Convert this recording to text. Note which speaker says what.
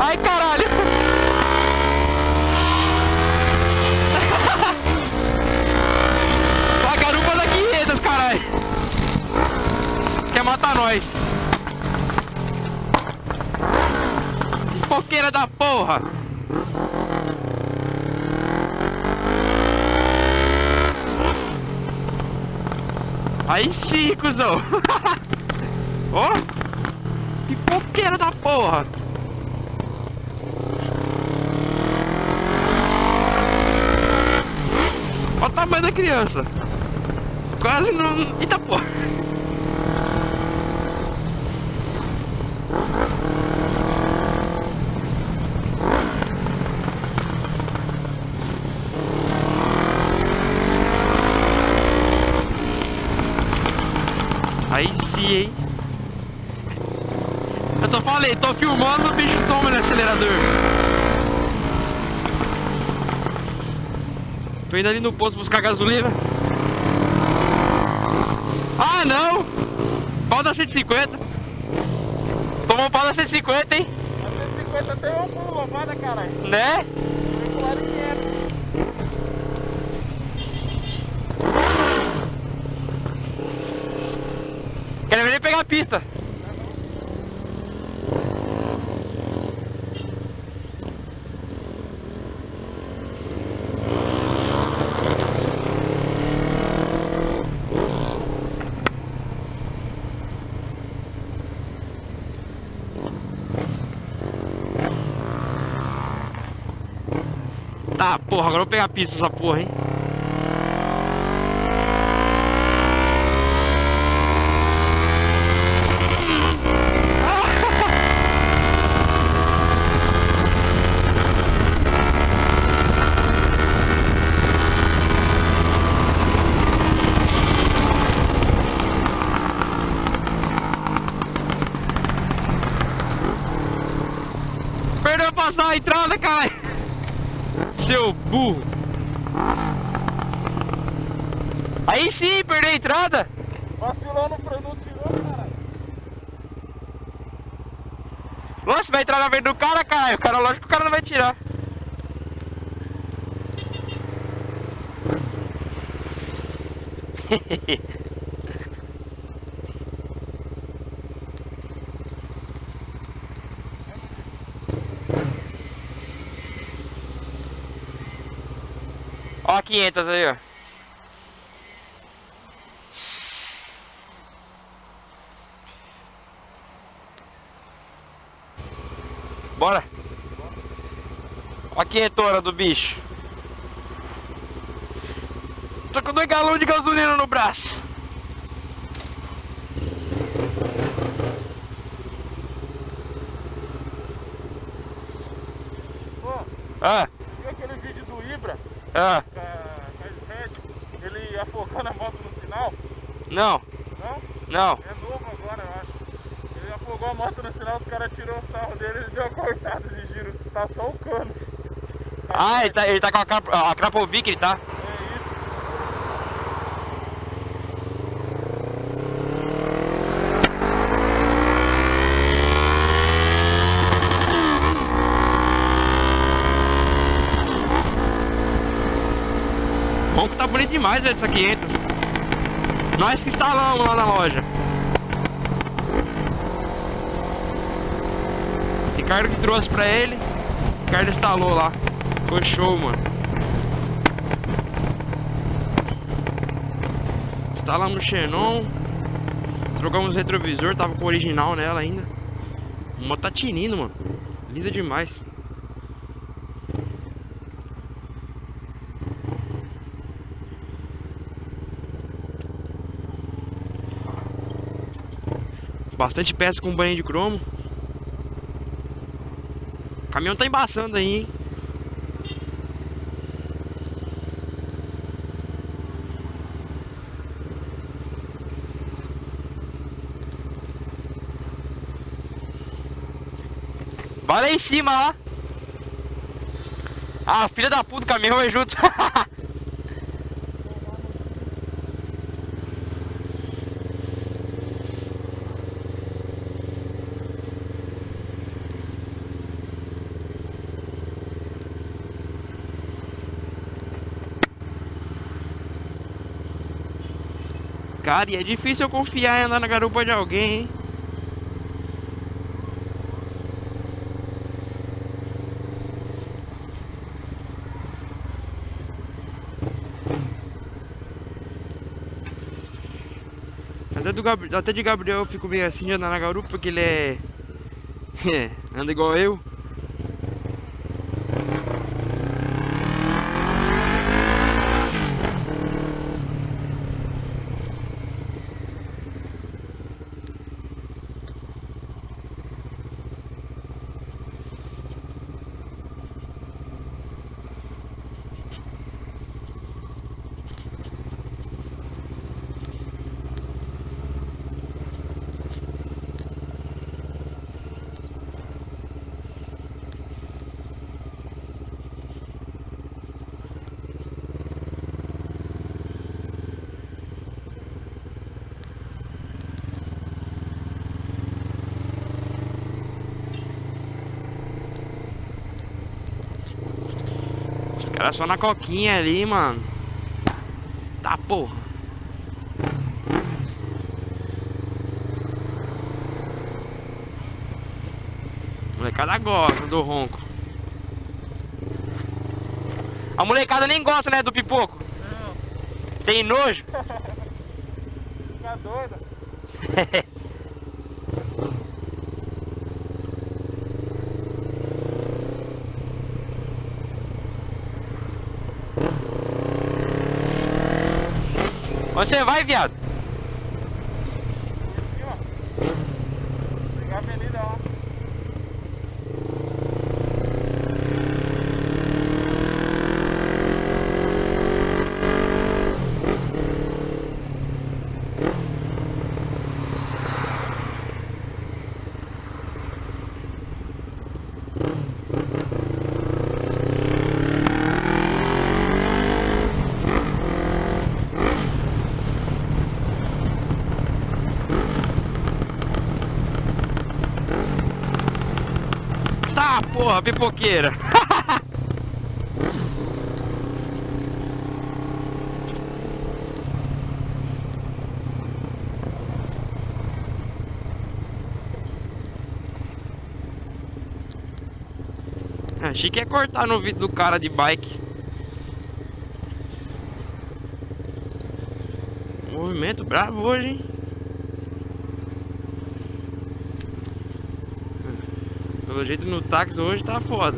Speaker 1: Ai, caralho. A garupa da 500, caralho. Quer matar nós. Foqueira da porra. Aí sim, cuzão. Ó, pipoqueira da porra. Olha o tamanho da criança. Quase não... Eita porra. Aí sim, hein? Eu só falei, tô filmando, o bicho toma no acelerador. Tô indo ali no posto buscar gasolina. Ah, não! Pau da 150. Tomou um pau da 150, hein?
Speaker 2: A 150 tem uma lombada, caralho.
Speaker 1: Né?
Speaker 2: Tem pular de 500.
Speaker 1: Quero ver ele pegar a pista. Tá, porra, agora eu vou pegar a pista essa porra, hein? Perdeu passar a entrada, cara! Seu burro! Aí sim, perdeu a entrada!
Speaker 2: Vacilou no produto, tirou, caralho.
Speaker 1: Nossa, vai entrar na frente do cara, caralho! O cara, lógico que o cara não vai tirar. Ó a 500 aí, ó. Bora. Ó a 500 do bicho. Tô com 2 galões de gasolina no braço.
Speaker 2: Pô,
Speaker 1: Ah,
Speaker 2: viu aquele vídeo do Ibra?
Speaker 1: ah,
Speaker 2: Com a Red, ele afogando a moto no sinal?
Speaker 1: não,
Speaker 2: Não?
Speaker 1: não.
Speaker 2: É novo agora, eu acho. Ele afogou a moto no sinal, os caras tirou o sarro dele, ele deu uma cortada de giro. Tá só o cano.
Speaker 1: Ah, ele tá com a Krapovic, ele tá.
Speaker 2: É isso.
Speaker 1: Bom que tá bonito demais, velho, essa 500. Nós que instalamos lá na loja. Ricardo que trouxe pra ele. Ricardo instalou lá. Ficou show, mano. Instalamos o Xenon. Trocamos o retrovisor, tava com o original nela ainda. A moto tá tinindo, mano. Linda demais. Bastante peça com banho de cromo. O caminhão tá embaçando aí, hein? Vai lá em cima lá. Ah, filha da puta, o caminhão vai junto. complicado e é difícil eu confiar em andar na garupa de alguém, hein? Até de Gabriel eu fico meio assim de andar na garupa, porque ele é... anda igual eu. Os caras só na coquinha ali, mano. Tá, porra. Molecada gosta do ronco. A molecada nem gosta, né, do pipoco.
Speaker 2: Não.
Speaker 1: Tem nojo.
Speaker 2: Fica doida.
Speaker 1: Onde você vai, viado?
Speaker 2: Aqui, ó. Pegar a avenida lá.
Speaker 1: Tá, porra, pipoqueira. Achei que ia cortar no vídeo do cara de bike. Movimento bravo hoje, hein? Pelo jeito no táxi hoje tá foda.